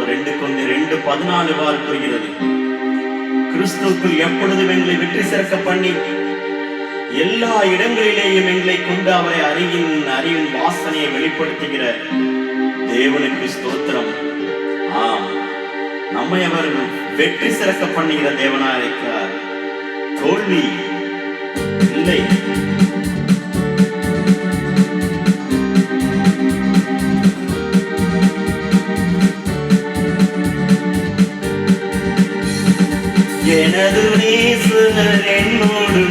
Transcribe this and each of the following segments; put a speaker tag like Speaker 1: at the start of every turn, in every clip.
Speaker 1: 2 Corinthians 2:14 கூறுகிறது, கிறிஸ்துவுக்குள் எப்பொழுதும் எங்களை வெற்றி சிறக்க பண்ணி எல்லா இடங்களிலேயும் எங்களை கொண்டு அவரை அறிவின் வாசனையை வெளிப்படுத்துகிற தேவனுக்கு ஸ்தோத்திரம். ஆம், நம்மை அவர் வெற்றி சிறக்க பண்ணுகிற தேவனா இருக்கிறார். தோல்வி இல்லை. எனது நேசர் என்னோடு,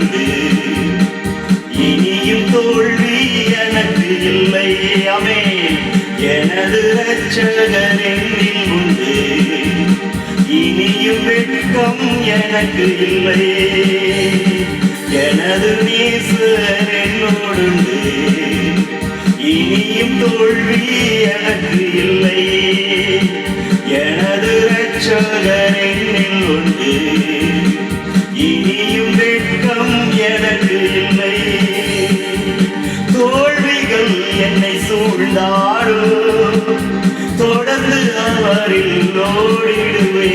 Speaker 1: இனியும் தோல்வி எனக்கு இல்லை. ஆமென். எனது இரட்சகர் என்னில் உண்டு, இனியும் வெட்கம் எனக்கு இல்லை. எனது நேசர் என்னோடு, இனியும் தோல்வி எனக்கு இல்லை. எனது இரட்சகர் என்னில் உண்டு, இனியும் வெட்கம் எனக்கு இல்லை. தோல்விகள் என்னை சூழ்ந்தாலும் தொடர்ந்து அவரில் ஓடிடுவே.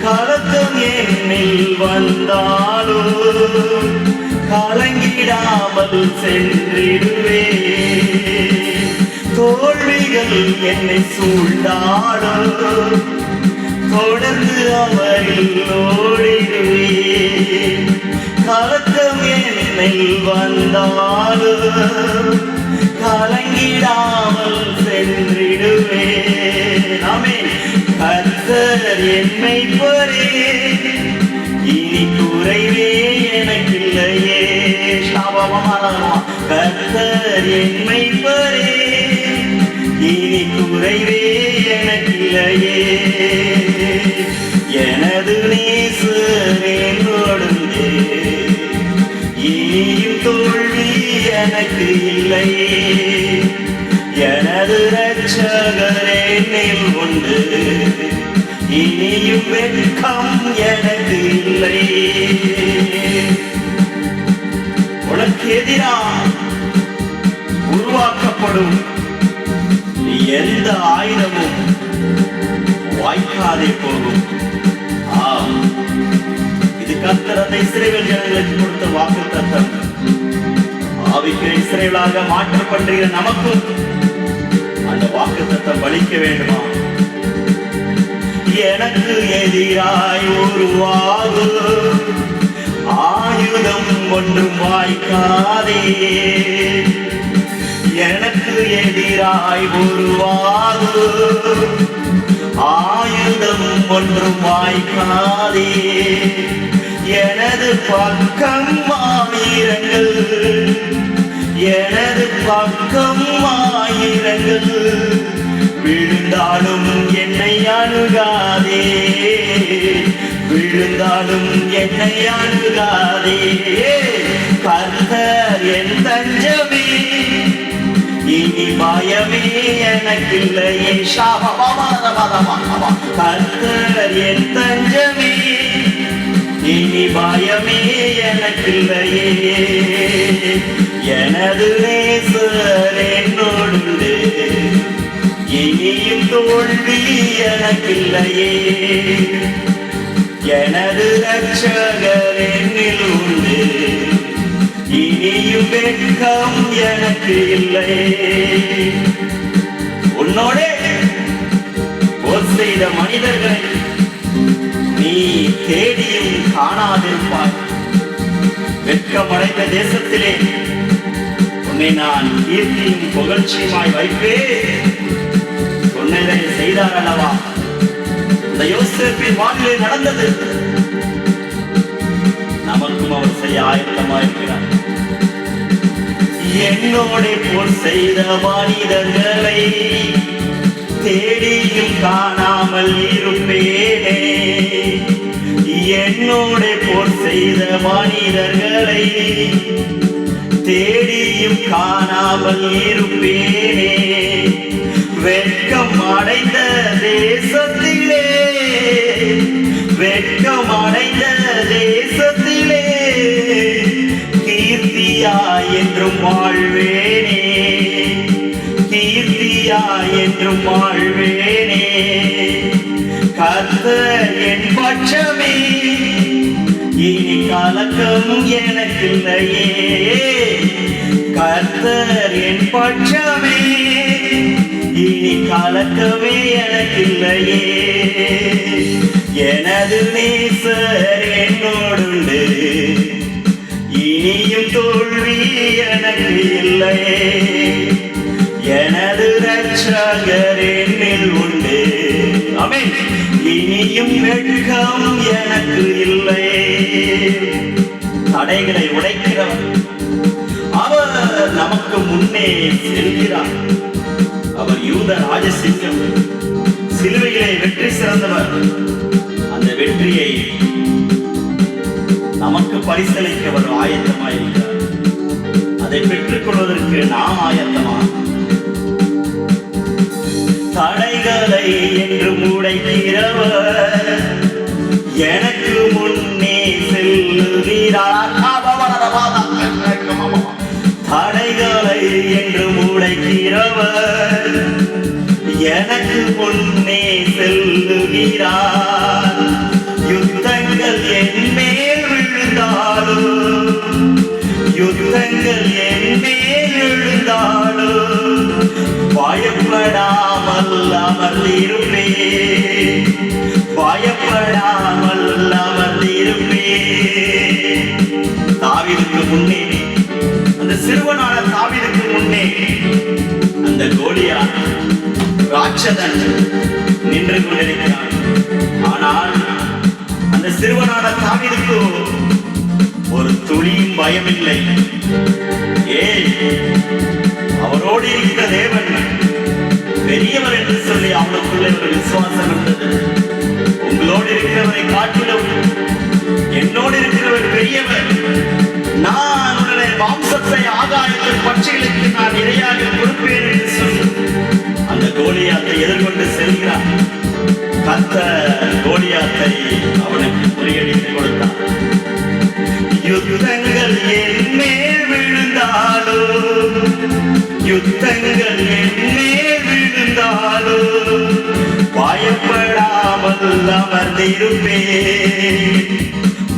Speaker 1: கலக்கம் என்னில் வந்தாலும் கலங்கிடாமல் சென்றிடுவே. தோல்விகள் என்னை சூழ்ந்தாலும் தொடர்ந்து அவரில் ஓடிடுவே. கலக்கம் என்னை வந்தாலும் கலங்கிடாமல் சென்றிடுவே. ஆமென். கர்த்தர் என்னை பொறே, இனி குறைவே எனக்கில்லையே. கர்த்தர் என்னை பொறே, இனி குறைவே எனக்கில்லையே. எனது நேசர் என்னோடு, இனியும் தோல்வி எனக்கு இல்லை. எனது இரட்சகர் என்னில் உண்டு, இனியும் வெட்கம் எனக்கு இல்லை. உனக்கு எதிராக உருவாக்கப்படும் எந்த ஆயுதமும் வாய்க்காதே போகும். இது கர்த்தர் அந்த இஸ்ரவேல் ஜனங்களுக்கு கொடுத்த வாக்குத்தத்தம். ஆவிக்குரிய இஸ்ரவேலாக மாற்றப்படுகிற நமக்கும் அந்த வாக்குத்தத்தம் பலிக்க வேண்டுமா? எனக்கு எதிராய் உருவாகும் ஆயுதம் ஒன்றும் வாய்க்காதே. எனக்கு எதிராய் உருவாகும் ஆயுதம் ஒன்றும் வாய்க்காதே. எனது பக்கம் ஆயிரங்கள், எனது பக்கம் ஆயிரங்கள் விழுந்தாலும் என்னை அணுகாதே. விழுந்தாலும் என்னை அணுகாதே. கர்த்தர் என் தஞ்சமே, இனி பயமே எனக்கில்லையே. கர்த்தர் என் தஞ்சமே, இனி பயமே எனக்கில்லையே. எனது நேசர் என்னோடு, இனியும் தோல்வி எனக்கில்லையே. எனது இரட்சகர் என்னில் உண்டு, இனியும் வெட்கம் எனக்கு இல்லை. உன்னோட போர் செய்த மனிதர்களை நீ தேடியும் காணாதிருப்பாய். வெட்கமடைந்த தேசத்திலே உன்னை நான் கீர்த்தியும் புகழ்ச்சியுமாய் வைப்பேன். உன்னை செய்தார் அல்லவா? இந்த யோசேப்பின் வாழ்விலே நடந்தது நமக்கும் அவர் செய்ய ஆயத்தமாயிருக்கிறார். என்னோட போர் செய்த மனிதர்களை தேடியும் காணாமல் இருப்பேனே. என்னோட போர் செய்த மனிதர்களை தேடியும் காணாமல் இருப்பேனே. வெட்கம் அடைந்த தேசத்திலே, வெட்கம் அடைந்த தேசத்திலே கீர்த்தியா என்றும் வாழ்வேனே. கீர்த்தி நீதியா என்றும் வாழ்வேனே. கர்த்தர் என் பட்சமே, இனி கலக்கம் எனக்கில்லையே. கர்த்தர் என் பட்சமே, இனி கலக்கமே எனக்கில்லையே. எனது நேசர் என்னோடுண்டு, இனியும் தோல்வி எனக்கு இல்லையே. எனது ரட்சகர் என்னில் உண்டு, ஆமென், இனியும் வெட்கம் எனக்கு இல்லையே. தடைகளை உடைக்கிறவர், அவர் நமக்கு முன்னே செல்கிறார். அவர் யூத ராஜசிங்கம், சிலுவையிலே வெற்றி சிறந்தவர். அந்த வெற்றியை நமக்கு பரிசளிக்க அவர் ஆயத்தமாயிருக்கிறார். அதை பெற்றுக் கொள்வதற்கு நாம் ஆயத்தமா? தடைகளை என்று உடைக்கிறவர் எனக்கு முன்னே செல்லுகிறார். தடைகளை என்று உடைக்கிறவர் எனக்கு முன்னே செல்லுகிறார். யுத்தங்கள் என் மேல் விழுந்தாலும், யுத்தங்கள் என் மேல் விழுந்தாலும் பயப்படாமல் அமர்ந்திருப்பேன், பயப்படாமல் அமர்ந்திருப்பேன். தாவீதுக்கு முன்னே, அந்த சிறுவனான தாவீதுக்கு முன்னே அந்த கோலியாத் ராட்சதன் நின்று கொண்டிருக்கிறான். ஆனால் அந்த சிறுவனான தாவீதுக்கு ஒரு துளியும் பயமில்லை. அவரோடு இருக்கிற தேவன் பெரியவர் என்று சொல்லி அவனுக்குள்ளே ஒரு விசுவாசம் இருந்தது. உங்களோடு இருக்கிறவரை காட்டிலும் என்னோடு இருக்கிறவர் பெரியவர். நான் உன்னுடைய மாம்சத்தை ஆகாயத்தின் பட்சிகளுக்கு நான் இரையாக கொடுப்பேன் என்று சொல்லி அந்த கோலியாத்தை எதிர்கொண்டு செல்கிறார். கர்த்தர் கோலியாத்தை அவனுக்கு முறியடித்து கொடுத்தார். யுத்தங்கள் என் மேல் விழுந்தாலும், யுத்தங்கள் என் மேல் விழுந்தாலும் பயப்படாமல் அமர்ந்திருப்பேன்,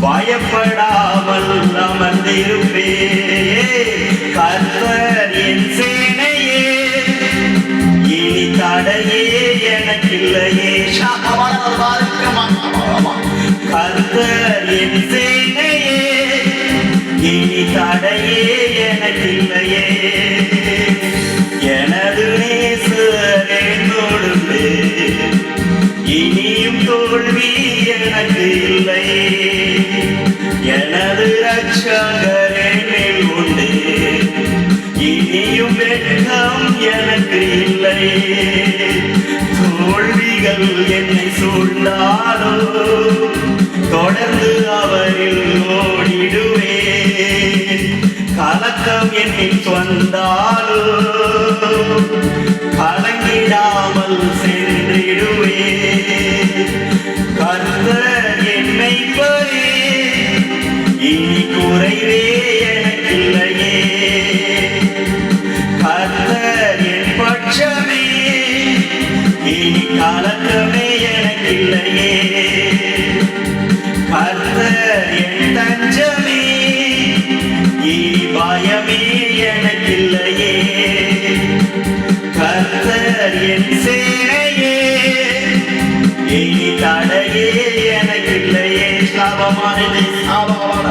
Speaker 1: பயப்படாமல் அமர்ந்திருப்பேன். கர்த்தர் என் சேனையே, இனி தடையே எனக்கில்லையே. கர்த்தர் என் சேனையே, இனி தடையே எனக்கில்லையே. எனது நேசர் என்னோடுண்டு, இனியும் தோல்வி எனக்கு இல்லையே. எனது ரட்சகர் என்னில் உண்டு, இனியும் வெட்கம் எனக்கு இல்லையே. தோல்விகள் என்னை சூழ்ந்தாலோ தொடர்ந்து அவரில் ஓடிடுவேன். கலக்கம் என்னில் வந்தாலோ கலங்கிடாமல் சென்றிடுவேன். கர்த்தர் என்னை பரே, இனி குறைவே எனக்கில்லையே. கர்த்தர் என் பட்சமே, இனி கலக்கமே எனக்கில்லையே. கர்த்தர் என் தஞ்சமே, இனி பயமே எனக்கில்லையே. கர்த்தர் என் சேனையே, இனி தடையே எனக்கில்லையே. சாபமானது சாபமான